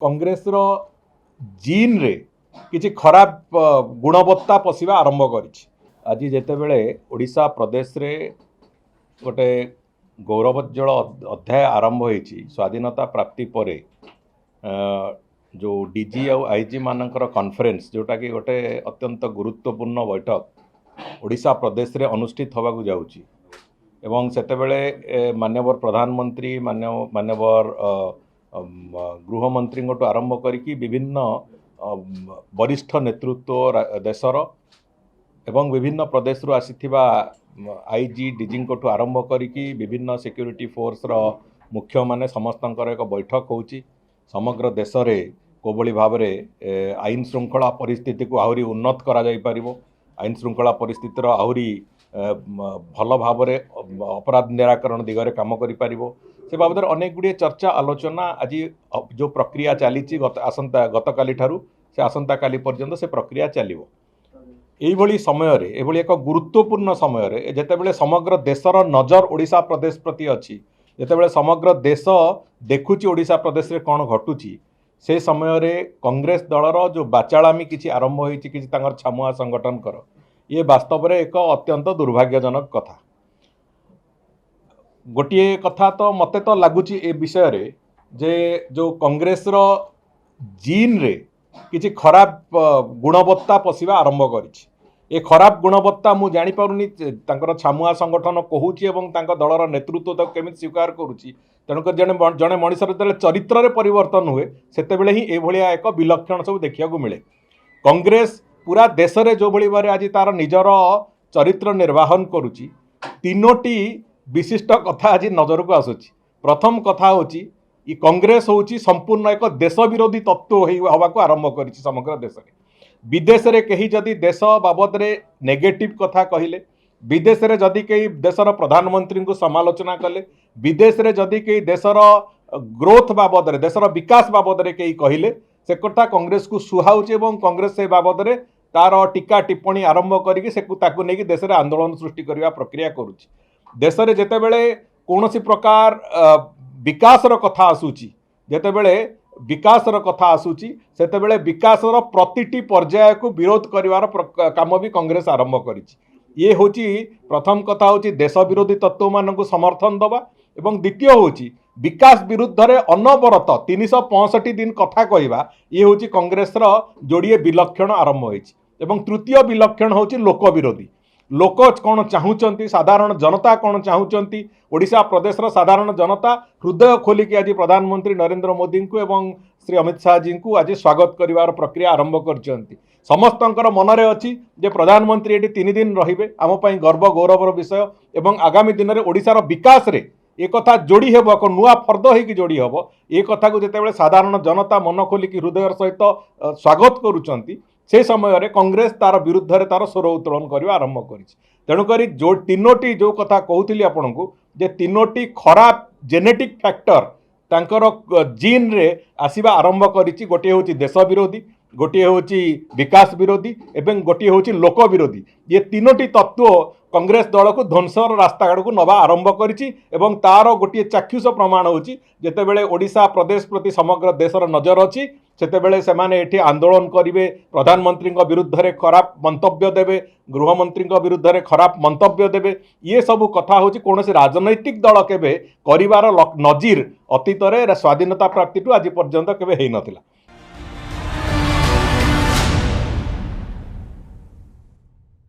कांग्रेस रो gene रे किसी खराब गुणवत्ता पशिबा आरंभ करिछि। आज जेतेबेले ओडिशा प्रदेश रे गोटे गौरवोज्जवल अध्याय आरंभ होइछि स्वाधीनता प्राप्ति परे जो डीजी और आईजी मानकर कॉन्फ्रेंस जोटा कि गोटे अत्यंत गुरुत्वपूर्ण बैठक ओडिशा प्रदेश रे अनुष्ठित होबाकू जाउछि एवं सेतेबेले माननीय प्रधानमंत्री माननीय गृहमंत्री आरंभ करिकी विभिन्न वरिष्ठ नेतृत्व देशर एवं विभिन्न प्रदेश रु आसीथिबा आईजी डीजी को आरंभ करिकी विभिन्न सिक्योरिटी फोर्स रो मुख्य माने समस्तंकर एक बैठक होउची। समग्र देश रे कोबली भाव में आईन श्रृंखला परिस्थिति को आहरी उन्नत करा जाई परिबो, आईन श्रृंखला परिस्थितिर आहरी भल भाव में अपराध निराकरण दिगरे काम करि परिबो से बाबद अनेक गुड़िए चर्चा आलोचना आज जो प्रक्रिया चली गत काली ठारू से आसंता काली पर्यंत से प्रक्रिया चलिबो। एइभली समय रे एभली एक गुरुत्वपूर्ण समय रे जेतेबेले समग्र देशर नजर ओडिशा प्रदेश प्रति अछि, जेतेबेले समग्र देश देखुची ओडिशा प्रदेश रे कौन घटुची से समय रे कांग्रेस दलर जो बाचालामी किछि आरंभ होइछि किछि तांगर छामुआ संगठन कर ये वास्तव में एक अत्यंत दुर्भाग्यजनक कथा। गोटे कथा तो मते तो लगुच ए विषय रे जे जो कांग्रेस रो जीन रे किसी खराब गुणवत्ता पशिबा आरंभ करिछि। ए खराब गुणवत्ता मु जानि पारुनी तांकर छामुआ संगठन कहूछि एवं तांकर दलर नेतृत्व तो केमिति स्वीकार करूछि। तेणुकर जने मनिषर जेतेबेले चरित्र रे परिवर्तन हुए सेतेबेले ही ए भलिया एक विलक्षण सब देखिया को मिले। कांग्रेस पूरा देश रे जो भली बारे आज तार निजर चरित्र निर्वाहन करुछि तीनोटी विशिष्ट कथा आज नजर को आसुछि। प्रथम कथा होछि ई कांग्रेस होछि संपूर्ण एक देश विरोधी तत्व हवा को आरंभ करिछि समग्र देश रे। विदेश रे कहीं जदि देश बाबद रे नेगेटिव कथा कहिले, विदेश रे जदि कहीं देशर प्रधानमंत्री को समालोचना कले, विदेश रे जदि कहीं देशर ग्रोथ बाबद रे देशर विकास बाबद रे कहीं कहिले से कथा कांग्रेस को सुहाउछि एवं कांग्रेस से बाबद रे तार टीका टिप्पणी आरंभ करिकि से ताकू नहीं देश में आंदोलन सृष्टि करने प्रक्रिया करुछि। देश में जेतेबेले कौनसी प्रकार विकासर कथा आसूची जेतेबेले विकासर कथा आसूची सेतेबेले विकासर प्रतिटी पर्याय को विरोध करिवार काम भी कांग्रेस आरंभ करिछि। ये होची प्रथम कथा होची देश विरोधी तत्व मान को समर्थन दबा एवं द्वितीय होची विकास विरुद्ध रे अनवरत 365 दिन कथा कहवा ये होची कांग्रेस जोड़िए विलक्षण आरंभ होइछि। एवं तृतीय विलक्षण होची लोक विरोधी। लोक कौन चाहूँगी, साधारण जनता कौन चाहूँगी, ओडिशा प्रदेश साधारण जनता हृदय खोलिकी आज प्रधानमंत्री नरेंद्र मोदी को एवं श्री अमित शाह जी को आज स्वागत करिवार प्रक्रिया आरंभ करछन्ति। समस्तंकर मनरे अछि जे प्रधानमंत्री एटी 3 दिन रहिबे आम पई गर्व गौरवर विषय एवं आगामी दिन में ओडिशार विकास रे एक कथा जोड़ी हेबो एक नुआ फर्द होइकी जोड़ी हेबो ए कथा को जेतेबेले साधारण जनता मन खोलिकी हृदय सहित स्वागत करूछन्ति से समय रे कांग्रेस तार विरुद्ध रे तार स्वर उत्तोलन करबा आरंभ करिछि। तेणुकरी जो तीनोटी जो कथा कहूथिली आपनकु जे तीनोटी खराब जेनेटिक फैक्टर तांकर जीन रे आसीबा आरंभ करिछि। गोटे होछि देश विरोधी, गोटे होछि विकास विरोधी एवं गोटे होछि लोक विरोधी। ये तीनोटी तत्व कांग्रेस दल को ध्वंसर रास्ता आड़ को नवा आरंभ करिछि एवं तार गोटे चाक्षुष प्रमाण होछि जेतेबेले ओडिशा प्रदेश प्रति समग्र देशर नजर अछि सेतेबेले सेमाने एठी आंदोलन करिवे, प्रधानमंत्री विरुद्ध रे खराब मंतव्य देवे, गृहमंत्री विरुद्ध रे खराब मंतव्य देवे। ये सब कथा होछि कोनोसी राजनैतिक दल केबे करिवार नजीर अतीत रे स्वाधीनता प्राप्ति आज पर्यंत केबे हेइ नथिला।